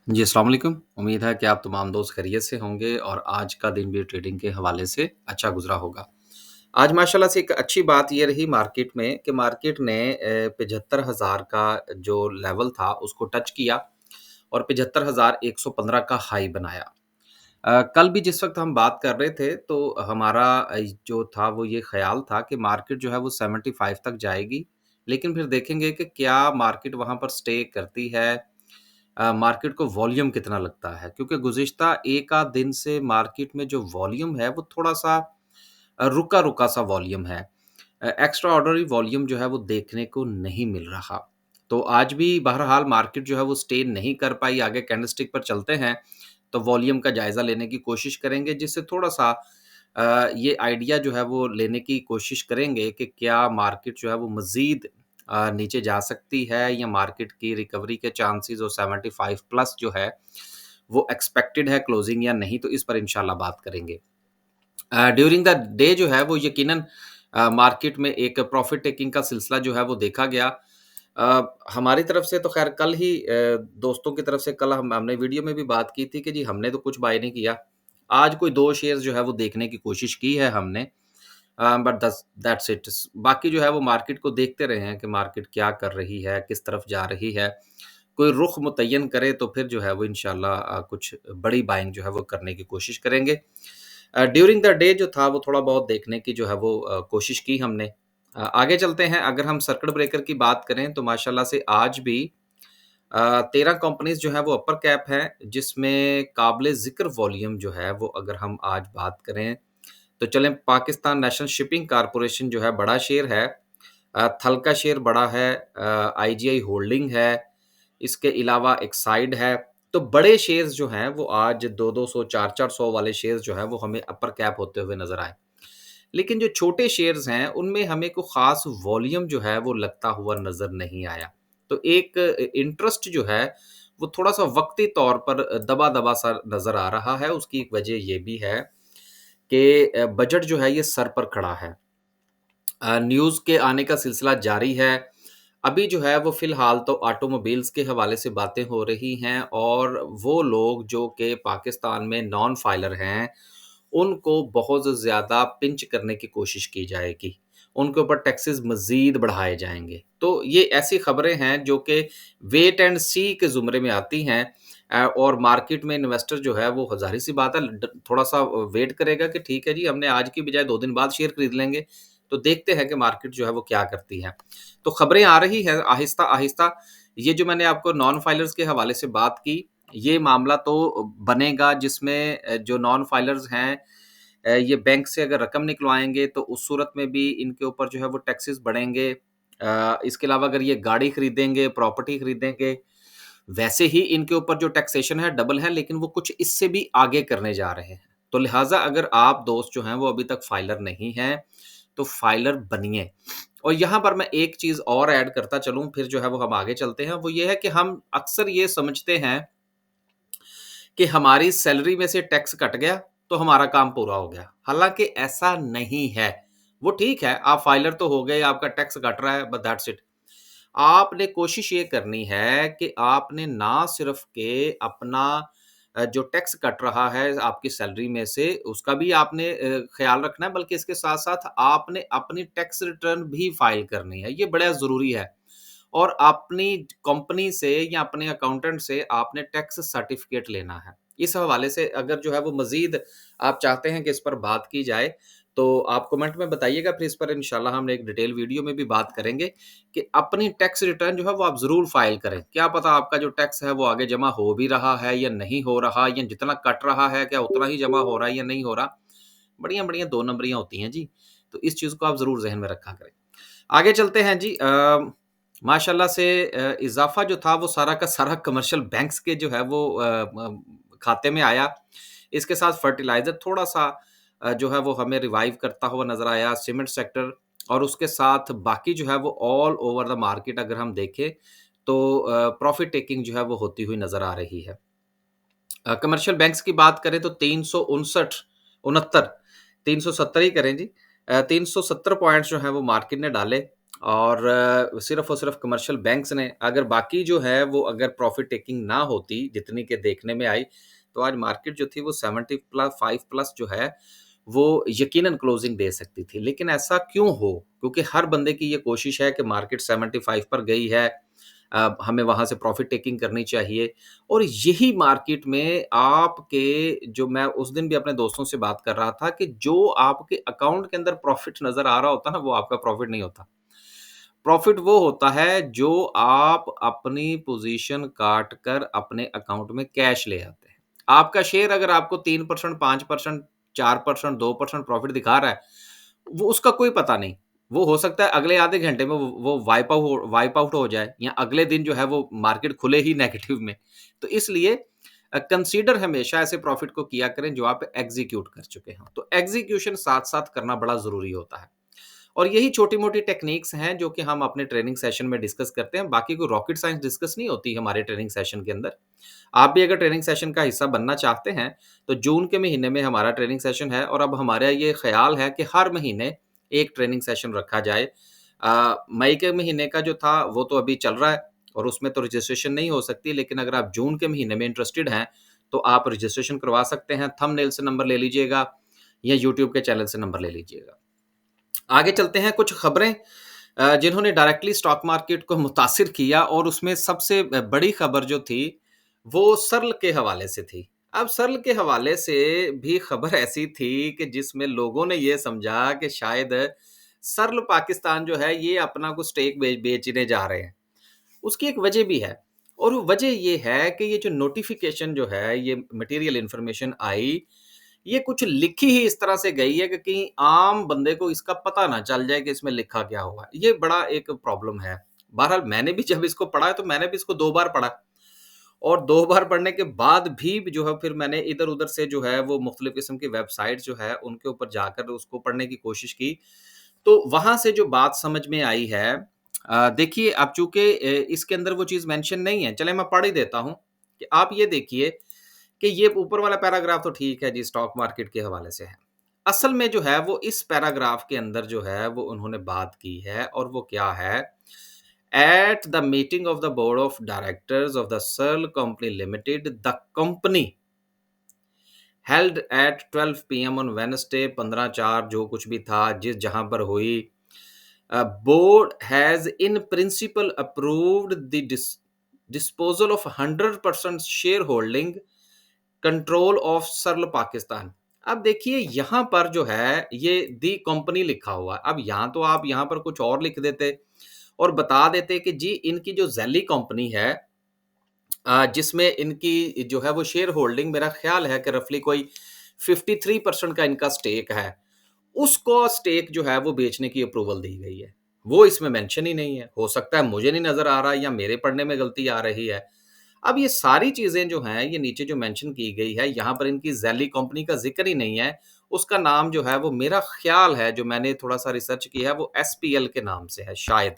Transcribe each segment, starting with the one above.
जी, अस्सलाम वालेकुम। उम्मीद है कि आप तमाम दोस्त खैरियत से होंगे और आज का दिन भी ट्रेडिंग के हवाले से अच्छा गुज़रा होगा। आज माशाल्लाह से एक अच्छी बात ये रही मार्केट में कि मार्केट ने 75,000 का जो लेवल था उसको टच किया और 75,115 का हाई बनाया। कल भी जिस वक़्त हम बात कर रहे थे तो हमारा जो था वो ये ख़्याल था कि मार्केट जो है वो 75 तक जाएगी। लेकिन फिर देखेंगे कि क्या मार्केट वहाँ पर स्टे करती है, मार्केट को वॉल्यूम कितना लगता है? क्योंकि गुज़िश्ता 1 आध दिन से मार्केट में जो वॉल्यूम है वो थोड़ा-सा रुका-रुका सा वॉल्यूम है। एक्स्ट्रा ऑर्डिनरी वॉल्यूम जो है वो देखने को नहीं मिल रहा। तो आज भी बहरहाल मार्केट जो है वो स्टे नहीं कर पाई, आगे कैंडलस्टिक पर चलते हैं, तो वॉल्यूम का जायज़ा लेने की कोशिश करेंगे जिससे थोड़ा-सा ये आइडिया जो है वो लेने की कोशिश करेंगे कि क्या मार्केट जो है वो मज़ीद नीचे जा सकती है या मार्केट की रिकवरी के चांसेस और 75 प्लस जो है, वो एक्सपेक्टेड है क्लोजिंग या नहीं, तो इस पर इंशाल्लाह बात करेंगे। ड्यूरिंग द डे जो है वो यकीनन मार्केट में एक प्रॉफिट टेकिंग का सिलसिला जो है वो देखा गया। हमारी तरफ से तो ख़ैर कल ही दोस्तों की तरफ से कल हमने वीडियो में भी बात की थी कि जी हमने तो कुछ बाय नहीं किया। आज कोई 2 शेयर्स जो है वो देखने की कोशिश की है हमने। बट दस दैट्स इट। बाकी जो है वो मार्केट को देखते रहे हैं कि मार्केट क्या कर रही है, किस तरफ जा रही है। कोई रुख मुतय्यन करे तो फिर जो है वो इंशाल्लाह कुछ बड़ी बाइंग जो है वो करने की कोशिश करेंगे। ड्यूरिंग द डे जो था वो थोड़ा बहुत देखने की जो है वो कोशिश की हमने। आगे चलते हैं, अगर हम सर्किट ब्रेकर की बात करें तो माशाल्लाह से आज भी 13 कंपनीज़ जो हैं वो अपर कैप हैं, जिसमें काबिले ज़िक्र वॉल्यूम जो है वो अगर हम आज बात करें, तो चलें पाकिस्तान नेशनल शिपिंग कॉर्पोरेशन जो है बड़ा शेयर है। थल का शेयर बड़ा है, आईजीआई होल्डिंग है, इसके अलावा एक्साइड है। तो बड़े शेयर्स जो हैं वो आज 2-200 4-400 वाले शेयर्स जो हैं वो हमें अपर कैप होते हुए नज़र आए। लेकिन जो छोटे शेयर्स हैं उनमें हमें कोई ख़ास वॉल्यूम जो है वो लगता हुआ नज़र नहीं आया। तो एक इंटरेस्ट जो है वो थोड़ा-सा वक़्ती तौर पर दबा-दबा सा नज़र आ रहा है। उसकी एक वजह ये भी है कि बजट जो है ये सर पर खड़ा है। न्यूज़ के आने का सिलसिला जारी है। अभी जो है वो फ़िलहाल तो ऑटोमोबाइल्स के हवाले से बातें हो रही हैं और वो लोग जो कि पाकिस्तान में नॉन फाइलर हैं, उनको बहुत ज़्यादा पिंच करने की कोशिश की जाएगी। उनके ऊपर टैक्सेस मज़ीद बढ़ाए जाएँगे। तो ये ऐसी खबरें हैं जो कि वेट एंड सी के ज़ुमरे में आती हैं। और मार्केट में इन्वेस्टर जो है वो ज़ाहिर-सी बात है थोड़ा-सा वेट करेगा कि ठीक है जी, हमने आज की बजाय 2 दिन बाद शेयर खरीद लेंगे। तो देखते हैं कि मार्केट जो है वो क्या करती है। तो खबरें आ रही हैं आहिस्ता-आहिस्ता। ये जो मैंने आपको नॉन फाइलर्स के हवाले से बात की, ये मामला तो बनेगा जिसमें जो नॉन फाइलर्स हैं, ये बैंक से अगर रकम निकलवाएँगे तो उस सूरत में भी इनके ऊपर जो है वो टैक्सेस बढ़ेंगे। इसके अलावा अगर ये गाड़ी खरीदेंगे, प्रॉपर्टी खरीदेंगे, वैसे ही इनके ऊपर जो टैक्सेशन है डबल है, लेकिन वो कुछ इससे भी आगे करने जा रहे हैं। तो लिहाज़ा अगर आप दोस्त जो हैं वो अभी तक फाइलर नहीं हैं, तो फाइलर बनिए। और यहाँ पर मैं एक चीज़ और ऐड करता चलूँ, फिर जो है वो हम आगे चलते हैं, वो ये है कि हम अक्सर ये समझते हैं कि हमारी सैलरी में से टैक्स कट गया, तो हमारा काम पूरा हो गया। हालाँकि ऐसा नहीं है। वो ठीक है, आप फाइलर तो हो गए, आपका टैक्स कट रहा है, बट दैट्स इट। आपने कोशिश ये करनी है कि आपने ना सिर्फ़ के अपना जो टैक्स कट रहा है आपकी सैलरी में से, उसका भी आपने ख़्याल रखना है, बल्कि इसके साथ-साथ आपने अपनी टैक्स रिटर्न भी फ़ाइल करनी है। ये बड़ा ज़रूरी है। और अपनी कंपनी से या अपने अकाउंटेंट से आपने टैक्स सर्टिफ़िकेट लेना है। इस हवाले से अगर जो है वो मज़ीद आप चाहते हैं कि इस पर बात की जाए, तो आप कमेंट में बताइएगा, फिर इस पर इंशाल्लाह हम एक डिटेल वीडियो में भी बात करेंगे कि अपनी टैक्स रिटर्न जो है वो आप ज़रूर फ़ाइल करें। क्या पता आपका जो टैक्स है वो आगे जमा हो भी रहा है या नहीं हो रहा, या जितना कट रहा है क्या उतना ही जमा हो रहा है या नहीं हो रहा। बढ़िया-बढ़िया 2 नंबरियाँ होती हैं जी। तो इस चीज़ को आप ज़रूर ज़हन में रखा करें। आगे चलते हैं जी। माशाल्लाह से इज़ाफ़ा जो था वो सारा का सारा कमर्शियल बैंक्स के जो है वो खाते में आया। इसके साथ फर्टिलाइज़र थोड़ा-सा जो है वो हमें रिवाइव करता हुआ नज़र आया, सीमेंट सेक्टर, और उसके साथ बाकी जो है वो ऑल ओवर द मार्केट अगर हम देखें तो प्रॉफ़िट टेकिंग जो है वो होती हुई नज़र आ रही है। कमर्शियल बैंक्स की बात करें तो 359 69 370 ही करें जी। 370 पॉइंट्स जो हैं वो मार्केट ने डाले और सिर्फ़ और सिर्फ़ कमर्शियल बैंक्स ने, अगर बाकी जो है वो अगर प्रॉफ़िट टेकिंग ना होती जितनी के देखने में आई, तो आज मार्केट जो थी वो 70 प्लस 5 प्लस जो है, वो यकीनन क्लोज़िंग दे सकती थी। लेकिन ऐसा क्यों हो? क्योंकि हर बंदे की ये कोशिश है कि मार्केट 75 पर गई है, हमें वहाँ से प्रॉफ़िट टेकिंग करनी चाहिए और यही मार्केट में आपके जो मैं उस दिन भी अपने दोस्तों से बात कर रहा था कि जो आपके अकाउंट के अंदर प्रॉफ़िट नज़र आ रहा होता है ना, वो आपका प्रॉफ़िट नहीं होता। प्रॉफ़िट वो होता है जो आप अपनी पोज़ीशन काट कर अपने अकाउंट में कैश ले आते हैं। आपका शेयर अगर आपको 3% 5% 4% 2% प्रॉफ़िट दिखा रहा है, वो उसका कोई पता नहीं। वो हो सकता है अगले आधे घंटे में वो वाइप आउट हो जाए या अगले दिन जो है वो मार्केट खुले ही नेगेटिव में। तो इसलिए कंसीडर हमेशा ऐसे प्रॉफ़िट को किया करें जो आप एग्ज़ीक्यूट कर चुके हों। तो एग्ज़ीक्यूशन साथ-साथ करना बड़ा ज़रूरी होता है। और यही छोटी-मोटी टेक्निक्स हैं जो कि हम अपने ट्रेनिंग सेशन में डिस्कस करते हैं। बाकी कोई रॉकेट साइंस डिस्कस नहीं होती हमारे ट्रेनिंग सेशन के अंदर। आप भी अगर ट्रेनिंग सेशन का हिस्सा बनना चाहते हैं, तो जून के महीने में हमारा ट्रेनिंग सेशन है और अब हमारा ये ख़्याल है कि हर महीने एक ट्रेनिंग सेशन रखा जाए। मई के महीने का जो था वो तो अभी चल रहा है और उसमें तो रजिस्ट्रेशन नहीं हो सकती, लेकिन अगर आप जून के महीने में इंटरेस्टेड हैं, तो आप रजिस्ट्रेशन करवा सकते हैं। थंबनेल से नंबर ले लीजिएगा या यूट्यूब के चैनल से नंबर ले लीजिएगा। आगे चलते हैं कुछ खबरें जिन्होंने डायरेक्टली स्टॉक मार्केट को मुतासिर किया और उसमें सबसे बड़ी खबर जो थी, वो सर्ल के हवाले से थी। अब सर्ल के हवाले से भी खबर ऐसी थी कि जिसमें लोगों ने ये समझा कि शायद सर्ल पाकिस्तान जो है ये अपना कुछ स्टेक बेचने जा रहे हैं। उसकी एक वजह भी है और वो वजह ये है कि ये जो नोटिफ़िकेशन जो है, ये मटेरियल इन्फॉर्मेशन आई, ये कुछ लिखी ही इस तरह से गई है कि कहीं आम बंदे को इसका पता ना चल जाए कि इसमें लिखा क्या हुआ है। ये बड़ा एक प्रॉब्लम है। बहरहाल मैंने भी जब इसको पढ़ा तो मैंने भी इसको 2 बार पढ़ा और 2 बार पढ़ने के बाद भी जो है फिर मैंने इधर-उधर से जो है वो मुख्तलिफ़ किस्म की वेबसाइट जो है उनके ऊपर जाकर उसको पढ़ने की कोशिश की। तो वहाँ से जो बात समझ में आई है देखिए अब चूँकि इसके अंदर वो चीज़ मेंशन नहीं है, चलें मैं पढ़ ही देता हूँ कि आप ये देखिए कि ये ऊपर वाला पैराग्राफ तो ठीक है जी, स्टॉक मार्केट के हवाले से है। असल में जो है वो इस पैराग्राफ के अंदर जो है वो उन्होंने बात की है और वो क्या है, at the meeting of the board of directors of the Searle company limited, the company held at 12 PM on Wednesday 15/4 जो कुछ भी था जिस जहां पर हुई, board has in principle approved the disposal of 100% share holding control of Searle Pakistan. अब देखिए यहाँ पर जो है ये दी कंपनी लिखा हुआ है। अब यहाँ तो आप यहाँ पर कुछ और लिख देते और बता देते कि जी इनकी जो ज़ैली कंपनी है, जिसमें इनकी जो है वो शेयर होल्डिंग मेरा ख़्याल है कि रफ़ली कोई 53% का इनका स्टेक है। उसको स्टेक जो है वो बेचने की अप्रूवल दी गई है। वो इसमें मेंशन ही नहीं है। हो सकता है मुझे नहीं नज़र आ रहा है या मेरे पढ़ने में गलती आ रही है। अब ये सारी चीज़ें जो हैं, ये नीचे जो मेंशन की गई है, यहाँ पर इनकी ज़ैली कंपनी का ज़िक्र ही नहीं है। उसका नाम जो है वो मेरा ख़्याल है, जो मैंने थोड़ा-सा रिसर्च किया है, वो एसपीएल के नाम से है शायद।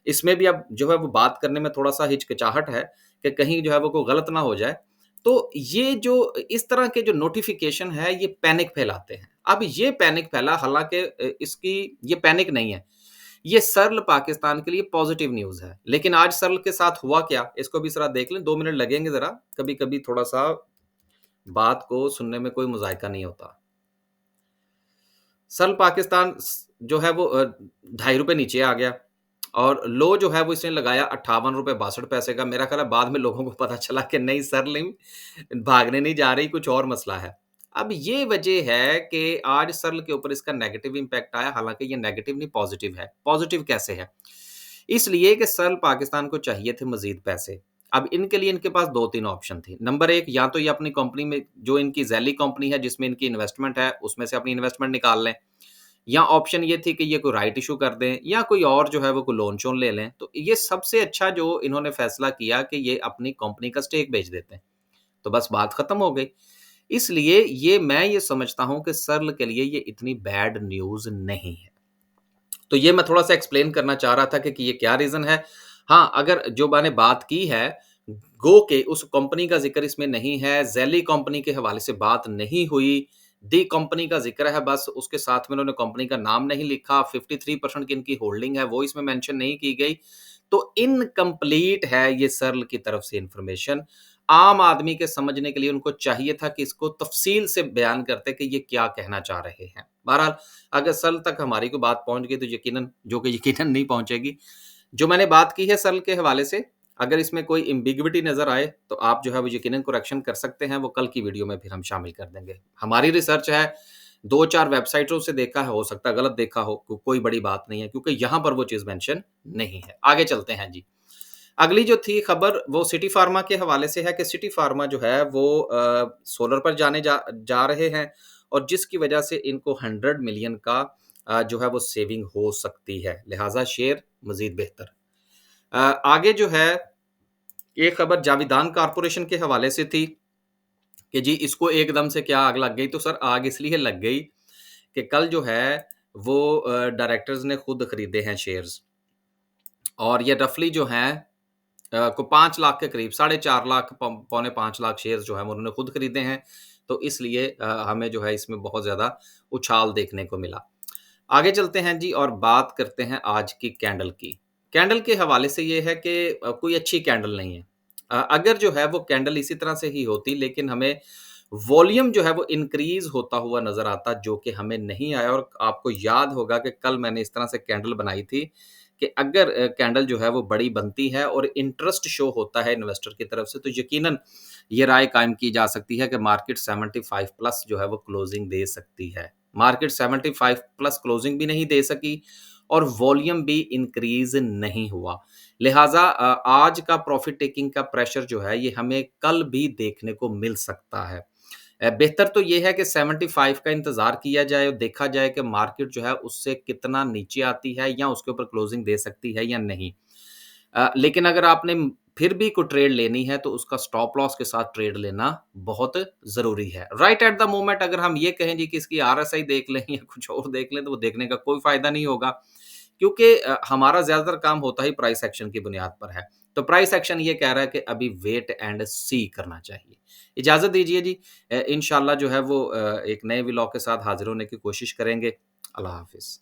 इसमें भी अब जो है वो बात करने में थोड़ा-सा हिचकिचाहट है कि कहीं जो है वो कोई गलत ना हो जाए। तो ये जो इस तरह के जो नोटिफ़िकेशन है, ये पैनिक फैलाते हैं। अब ये पैनिक फैला, हालाँकि इसकी ये पैनिक नहीं है। ये सर्ल पाकिस्तान के लिए पॉज़िटिव न्यूज़ है। लेकिन आज सर्ल के साथ हुआ क्या? इसको भी ज़रा देख लें, 2 मिनट लगेंगे ज़रा। कभी-कभी थोड़ा-सा बात को सुनने में कोई मज़ायका नहीं होता। सर्ल पाकिस्तान जो है वो ₹2.5 नीचे आ गया और लो जो है वो इसने लगाया ₹58.62 का। मेरा ख़्याल है बाद में लोगों को पता चला कि नहीं, सर्ल नहीं भागने नहीं जा रही, कुछ और मसला है। अब ये वजह है कि आज सर्ल के ऊपर इसका नेगेटिव इम्पैक्ट आया, हालाँकि ये नेगेटिव नहीं पॉज़िटिव है। पॉज़िटिव कैसे है? इसलिए कि सर्ल पाकिस्तान को चाहिए थे मज़ीद पैसे। अब इनके लिए इनके पास 2-3 ऑप्शन थे। नंबर 1, या तो ये अपनी कंपनी में जो इनकी ज़ैली कंपनी है जिसमें इनकी इन्वेस्टमेंट है, उसमें से अपनी इन्वेस्टमेंट निकाल लें। या ऑप्शन ये थी कि ये कोई राइट इश्यू कर दें या कोई और जो है वो कोई लोन-शोन ले लें। तो ये सबसे अच्छा जो इन्होंने फ़ैसला किया कि ये अपनी कंपनी का स्टेक बेच देते हैं। तो बस बात खत्म हो गई। इसलिए मैं ये समझता हूँ कि सर्ल के लिए ये इतनी बैड न्यूज़ नहीं है। तो ये मैं थोड़ा-सा एक्सप्लेन करना चाह रहा था कि ये क्या रीज़न है। हाँ, अगर जो मैंने बात की है, गो के उस कंपनी का ज़िक्र इसमें नहीं है, ज़ैली कंपनी के हवाले से बात नहीं हुई, दी कंपनी का ज़िक्र है बस, उसके साथ में उन्होंने कंपनी का नाम नहीं लिखा, 53% की इनकी होल्डिंग है, वो इसमें मेंशन नहीं की गई। तो इनकम्प्लीट है ये सर्ल की तरफ से इन्फॉर्मेशन। आम आदमी के समझने के लिए उनको चाहिए था कि इसको तफ़सील से बयान करते कि ये क्या कहना चाह रहे हैं। बहरहाल, अगर सर्ल तक हमारी कोई बात पहुँच गई तो यकीनन, जो कि यकीनन नहीं पहुँचेगी। जो मैंने बात की है सर्ल के हवाले से, अगर इसमें कोई एम्बिग्विटी नज़र आए, तो आप जो है वो यकीनन करेक्शन कर सकते हैं, वो कल की वीडियो में फिर हम शामिल कर देंगे। हमारी रिसर्च है, 2-4 वेबसाइटों से देखा है, हो सकता है गलत देखा हो, कोई बड़ी बात नहीं है, क्योंकि यहाँ पर वो चीज़ मेंशन नहीं है। आगे चलते हैं जी। अगली जो थी खबर, वो सिटी फार्मा के हवाले से है कि सिटी फार्मा जो है वो सोलर पर जाने जा जा रहे हैं, और जिसकी वजह से इनको 100 मिलियन का जो है वो सेविंग हो सकती है, लिहाज़ा शेयर मज़ीद बेहतर। आगे जो है, एक खबर जाविदान कॉर्पोरेशन के हवाले से थी कि जी इसको एकदम से क्या आग लग गई, तो सर आग इसलिए लग गई कि कल जो है वो डायरेक्टर्स ने खुद खरीदे हैं शेयर्स, और ये रफली जो हैं को 5 लाख के करीब, साढ़े 4 लाख पौने 5 लाख शेयर्स जो हैं वो उन्होंने खुद खरीदे हैं। तो इसलिए हमें जो है इसमें बहुत ज़्यादा उछाल देखने को मिला। आगे चलते हैं जी और बात करते हैं आज की कैंडल की। कैंडल के हवाले से ये है कि कोई अच्छी कैंडल नहीं है। अगर जो है वो कैंडल इसी तरह से ही होती, लेकिन हमें वॉल्यूम जो है वो इंक्रीज़ होता हुआ नज़र आता, जो कि हमें नहीं आया। और आपको याद होगा कि कल मैंने इस तरह से कैंडल बनाई थी कि अगर कैंडल जो है वो बड़ी बनती है और इंटरेस्ट शो होता है इन्वेस्टर की तरफ से, तो यकीनन ये राय कायम की जा सकती है कि मार्केट 75 प्लस जो है वो क्लोजिंग दे सकती है। मार्केट 75 प्लस क्लोजिंग भी नहीं दे सकी, और वॉल्यूम भी इंक्रीज़ नहीं हुआ। लिहाज़ा आज का प्रॉफ़िट टेकिंग का प्रेशर जो है, ये हमें कल भी देखने को मिल सकता है। बेहतर तो ये है कि 75 का इंतज़ार किया जाए और देखा जाए कि मार्केट जो है उससे कितना नीचे आती है, या उसके ऊपर क्लोजिंग दे सकती है या नहीं। लेकिन अगर आपने फिर भी कोई ट्रेड लेनी है, तो उसका स्टॉप लॉस के साथ ट्रेड लेना बहुत ज़रूरी है। राइट एट द मोमेंट अगर हम ये कहें जी कि इसकी आरएसआई देख लें या कुछ और देख लें, तो वो देखने का कोई फ़ायदा नहीं होगा, क्योंकि हमारा ज़्यादातर काम होता ही प्राइस एक्शन की बुनियाद पर है। तो प्राइस एक्शन ये कह रहा है कि अभी वेट एंड सी करना चाहिए। इजाज़त दीजिए जी, इंशाल्लाह जो है वो एक नए व्लॉग के साथ हाज़िर होने की कोशिश करेंगे। अल्लाह हाफ़िज़।